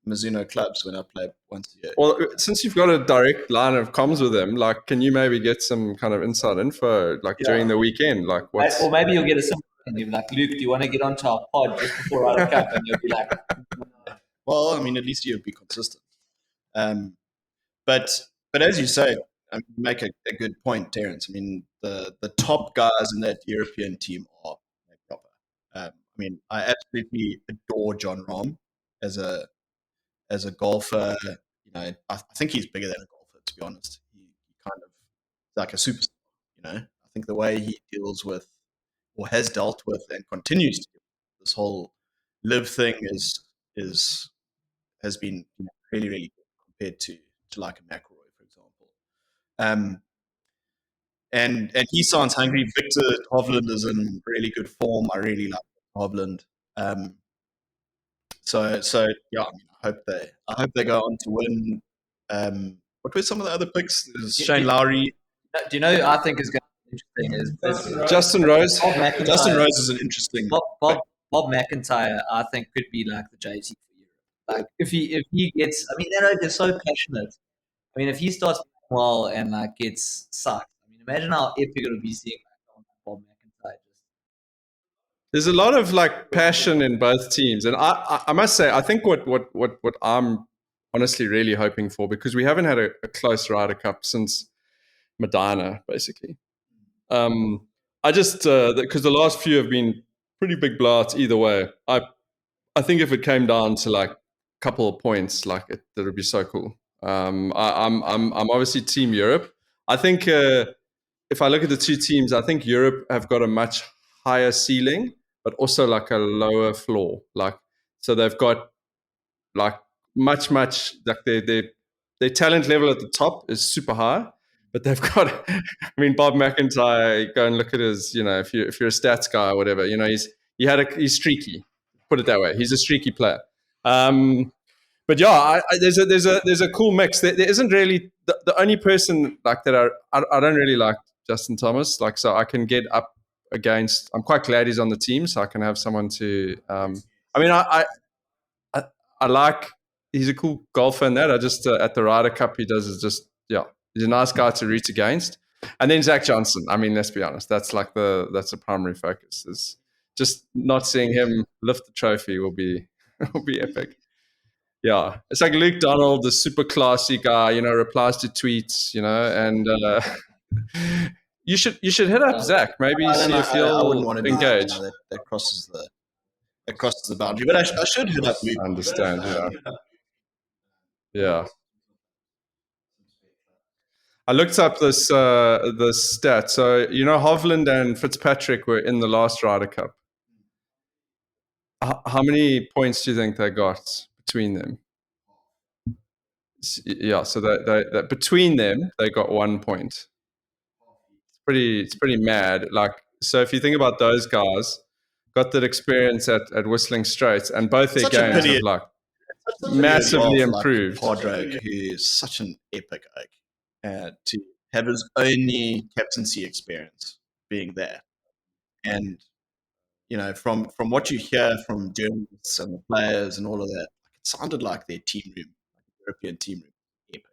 S6: Mizuno clubs when I play once a year.
S4: Well, since you've got a direct line of comms with them, like, can you maybe get some kind of inside info, during the weekend? Like,
S5: or maybe you'll get a simple and you'll be like, Luke, do you want to get onto our pod just before Ryder Cup? And you'll be like,
S6: well, I mean, at least you'll be consistent. But as you say, you make a good point, Terence. I mean, the top guys in that European team are proper. I mean, I absolutely adore John Rahm as a golfer. I think he's bigger than a golfer, to be honest. He kind of is like a superstar. I think the way he deals with, or has dealt with, and continues to do this whole live thing has been really, really good compared to like a McIlroy, for example. And he sounds hungry. Victor Hovland is in really good form. I really like Hovland. So yeah, I hope they go on to win. What were some of the other picks? There's Shane Lowry.
S5: Do you know who I think is going to be interesting? Is
S4: Justin Rose.
S6: Justin Rose is an interesting.
S5: Bob McIntyre, I think, could be like the JT for Europe. Like if he gets, I mean, they're so passionate. I mean, if he starts playing well and gets sucked, I mean, imagine how epic it would be seeing Bob McIntyre.
S4: There's a lot of passion in both teams, and I must say, I think what I'm honestly really hoping for, because we haven't had a close Ryder Cup since Medina, basically. I just because the last few have been pretty big blowouts either way. I think if it came down to a couple of points, that would be so cool. I'm obviously Team Europe. I think if I look at the two teams, I think Europe have got a much higher ceiling, but also like a lower floor. Like so, they've got like much like their talent level at the top is super high, but they've got. I mean, Bob McIntyre. Go and look at his. You know, if you're a stats guy or whatever, you know, he's streaky. Put it that way. He's a streaky player. But yeah, there's a cool mix. There isn't really the only person like that. I don't really like Justin Thomas. Like, so I can get up against. I'm quite glad he's on the team, so I can have someone to. I mean, I like. He's a cool golfer in that. I just at the Ryder Cup he does is just he's a nice guy to root against. And then Zach Johnson. I mean, let's be honest. That's the primary focus. Is just not seeing him lift the trophy will be epic. Yeah, it's like Luke Donald, the super classy guy, you know, replies to tweets, you know, and you should hit up Zach, maybe see if
S6: I wouldn't
S4: he'll
S6: want to be
S4: engage.
S6: that crosses the boundary, but I should hit up Luke.
S4: I understand, yeah. I looked up this stat. So you know, Hovland and Fitzpatrick were in the last Ryder Cup. How many points do you think they got between them? Yeah, so that between them they got 1 point. It's pretty mad. Like, so if you think about those guys, got that experience at Whistling Straits, and both their games have like massively improved.
S6: Padraig, who is such an epic oak, to have his only captaincy experience being there, and you know, from what you hear from journalists and the players and all of that, it sounded like their team room, like the European team room, epic.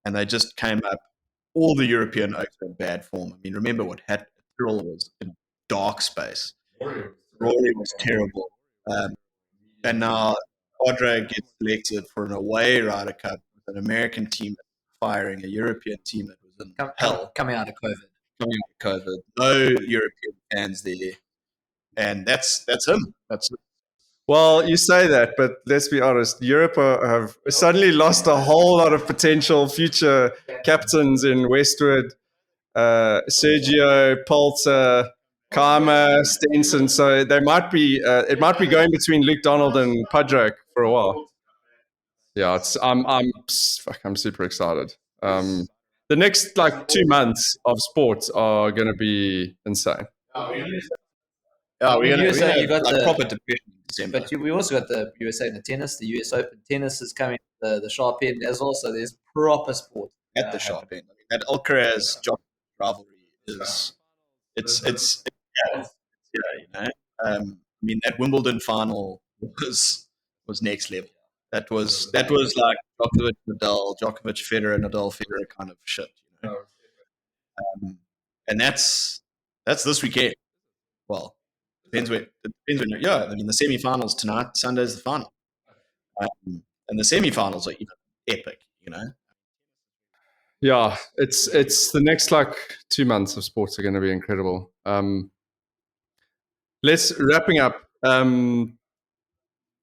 S6: And they just came up. All the European oaks were in bad form. I mean, remember what Tyrrell was in a dark space. Rory was terrible. And now Padraig gets selected for an away Ryder Cup with an American team firing a European team that was in hell.
S5: Coming out of COVID.
S6: No European fans there. And that's him.
S4: Well, you say that, but let's be honest. Europe have suddenly lost a whole lot of potential future captains in Westwood, Sergio, Poulter, Karma, Stenson. So they might be. It might be going between Luke Donald and Padraig for a while. Yeah, I'm super excited. The next like 2 months of sports are going to be insane.
S6: Yeah, we're going to
S5: you got
S6: like
S5: the
S6: proper depression in December.
S5: But we also got you were saying the tennis, the US Open tennis is coming, the sharp end as well. So there's proper sport
S6: At the sharp end. I mean, that Alcaraz Djokovic rivalry is yeah, you know. I mean, that Wimbledon final was next level. That was like Djokovic Nadal, Djokovic Federer, Nadal Federer kind of shit. You know? And that's this weekend. Well, depends when. Yeah, I mean, the semi-finals tonight. Sunday's the final, and the semi-finals are even epic. You know.
S4: Yeah, it's the next like 2 months of sports are going to be incredible. Let's wrapping up,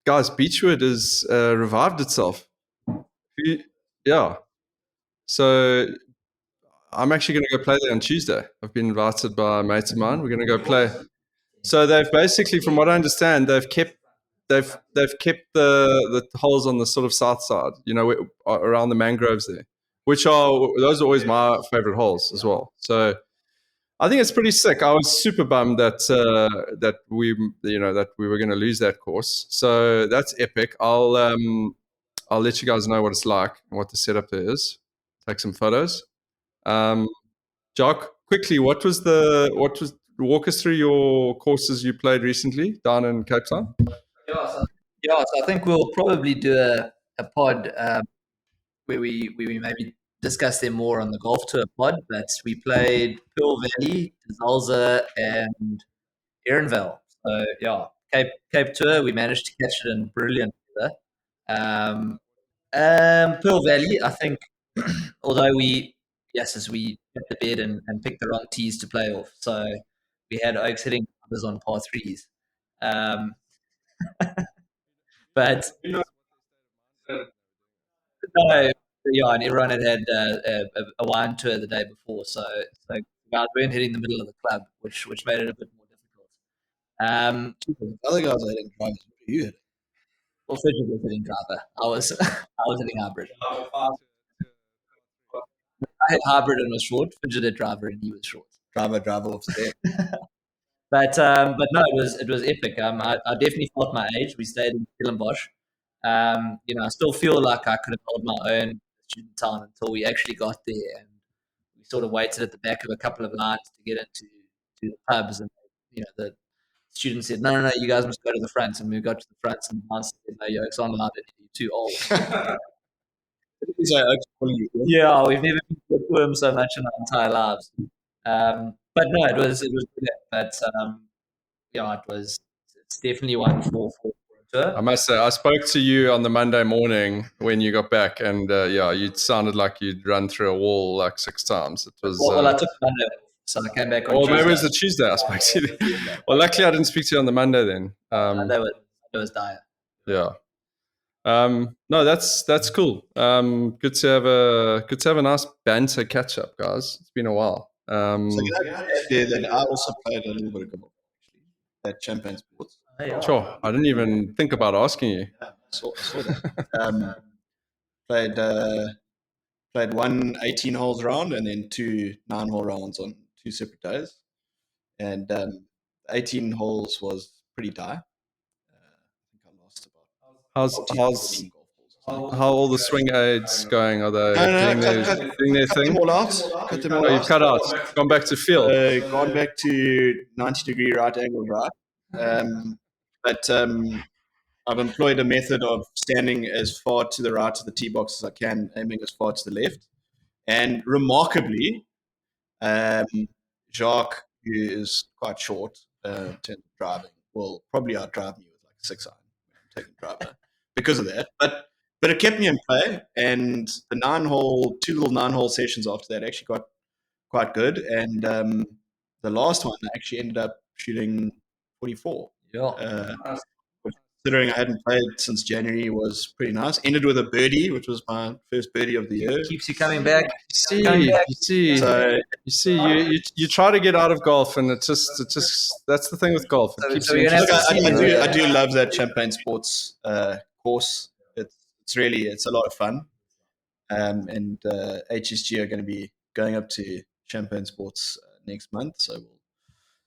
S4: guys. Beechwood has revived itself. Yeah, so I'm actually going to go play there on Tuesday. I've been invited by mates of mine. We're going to go play. So they've basically, from what I understand, they've kept the holes on the sort of south side, you know, around the mangroves there, those are always my favorite holes as well. So I think it's pretty sick. I was super bummed that we were going to lose that course. So that's epic. I'll let you guys know what it's like and what the setup there is. Take some photos. Jock, quickly, walk us through your courses you played recently down in Cape Town?
S5: So I think we'll probably do a pod where we maybe discuss them more on the golf tour pod. But we played Pearl Valley, Zalza, and Ehrenvale. So yeah, Cape Tour. We managed to catch it in brilliant weather. Pearl Valley, I think, although we hit the bed and picked the wrong tees to play off. So we had Oaks hitting others on par threes. But no, Yeah, and everyone had a wine tour the day before, so guys weren't hitting the middle of the club, which made it a bit more difficult.
S6: Other guys I didn't drive. You hit.
S5: Well, Fidget was hitting driver. I was I was hitting hybrid. I hit hybrid and was short. Fidget hit driver and he was short.
S6: Driver off the there.
S5: But no, it was epic. I definitely felt my age. We stayed in Stellenbosch. I still feel like I could have held my own in student town until we actually got there, and we sort of waited at the back of a couple of lines to get into the pubs, and the students said, no, you guys must go to the front, and we got to the front, and the master said, no, Yokes aren't allowed in, you're too old. Yeah, we've never been to a poem so much in our entire lives. But no, it was brilliant. But it's definitely one for a tour.
S4: I must say, I spoke to you on the Monday morning when you got back, and you sounded like you'd run through a wall like 6 times. It was.
S5: Well, I took Monday off, so I came back on
S4: Or
S5: Tuesday.
S4: maybe it was the Tuesday I spoke to you. Well, luckily I didn't speak to you on the Monday then.
S5: That was dire.
S4: Yeah. No, that's cool. Good to have a nice banter catch up, guys. It's been a while.
S6: Then I also played a little bit of golf actually at Champagne Sports.
S4: Sure. I didn't even think about asking you.
S6: I saw that. Played one 18 holes round and then 2 9-hole rounds on 2 separate days. And 18 holes was pretty dire. I think I lost about
S4: How all the swing aids going? Are they doing their
S6: cut
S4: thing?
S6: them all out. Cut them all
S4: Oh,
S6: out.
S4: you've cut out. Gone back to field.
S6: Gone back to 90-degree right angle drive. But I've employed a method of standing as far to the right of the tee box as I can, aiming as far to the left. And remarkably, Jacques, who is quite short in terms of driving, will probably outdrive me with like a 6-iron when I'm taking driver because of that. But it kept me in play, and the 2 little 9-hole sessions after that actually got quite good. And the last one I actually ended up shooting 44.
S5: Yeah.
S6: Considering I hadn't played since January, was pretty nice. Ended with a birdie, which was my first birdie of the year.
S5: Keeps you coming back.
S4: You see, you try to get out of golf, and it's just that's the thing with golf. It keeps you
S6: I do love that Champagne Sports course. It's a lot of fun. And HSG are going to be going up to Champagne Sports next month, so we'll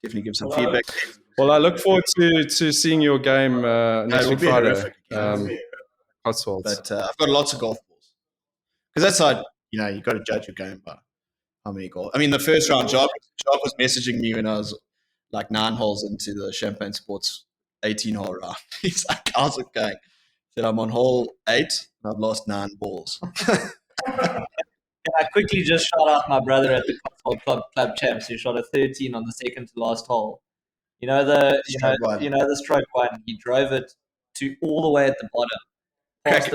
S6: definitely give some feedback.
S4: Well, I look forward to seeing your game next week Friday. Cotswolds.
S6: But I've got lots of golf balls because that's how you got to judge your game by how many golf. I mean, the first round, Jacques was messaging me when I was like 9 holes into the Champagne Sports 18-hole round. He's like, "How's it going?" I said, "I'm on hole 8 and I've lost 9 balls."
S5: Can I quickly just shout out my brother at the Cotswold Club Champs who shot a 13 on the second to last hole. You know the stroke one. He drove it to all the way at the bottom.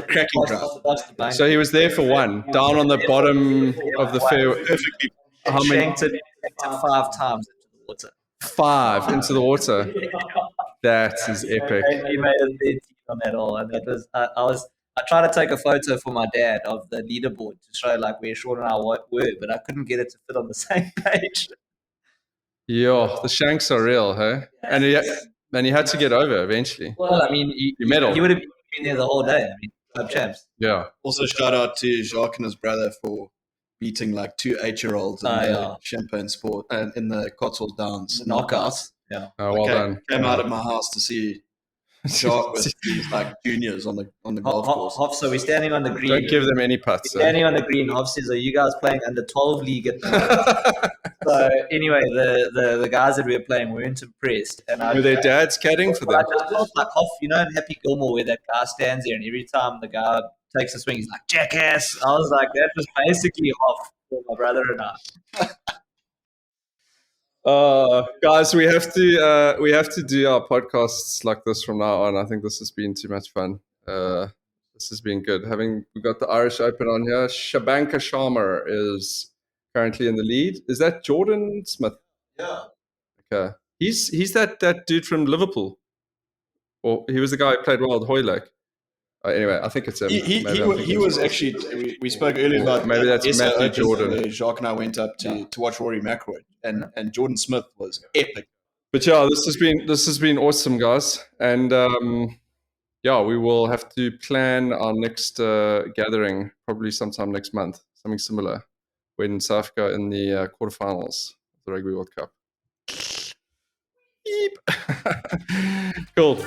S6: Cracking drive.
S4: So he was there for one, down on the bottom of the fairway.
S6: Perfectly.
S5: How many? Shanked it 5 times into the water.
S4: 5 into the water. That is epic.
S5: He made a 13 on that hole, and that was I tried to take a photo for my dad of the leaderboard to show like where Sean and I were, but I couldn't get it to fit on the same page.
S4: Yeah, the shanks are real, hey? And he had to get over eventually.
S5: Well, I mean,
S4: you medal.
S5: He would have been there the whole day. I mean, Club Champs.
S4: Yeah.
S6: Also, shout out to Jacques and his brother for beating like 2 8-year-olds in the Champagne Sport and in the Cotswold Downs
S5: knockouts. Yeah.
S4: Oh, well done.
S6: Came out of my house to see Jacques with these like juniors on the golf course.
S5: Hoff, so we're standing on the green.
S4: Don't give them any putts.
S5: Standing on the green. Hoff says, "Are you guys playing under 12 league at the moment?" So anyway, the guys that we were playing weren't impressed. And
S4: were their dads caddying for them?
S5: I just felt like Hoff, in Happy Gilmore, where that guy stands there, and every time the guy takes a swing, he's like, "Jackass!" I was like, that was basically Hoff for my brother and I.
S4: Guys, we have to do our podcasts like this from now on. I think this has been too much fun. This has been good. We've got the Irish Open on here. Shabanka Sharma is currently in the lead. Is that Jordan Smith?
S6: Yeah.
S4: Okay. He's that dude from Liverpool. Or he was the guy who played well with Hoylake. Anyway, I think it's him.
S6: He was actually. We spoke earlier about
S4: maybe that's
S6: SA
S4: Matthew
S6: Open,
S4: Jordan.
S6: where Jacques and I went up to watch Rory McIlroy, and Jordan Smith was epic.
S4: But yeah, this has been awesome, guys, and we will have to plan our next gathering probably sometime next month, something similar, when South Africa in the quarterfinals of the Rugby World Cup. Beep. Cool.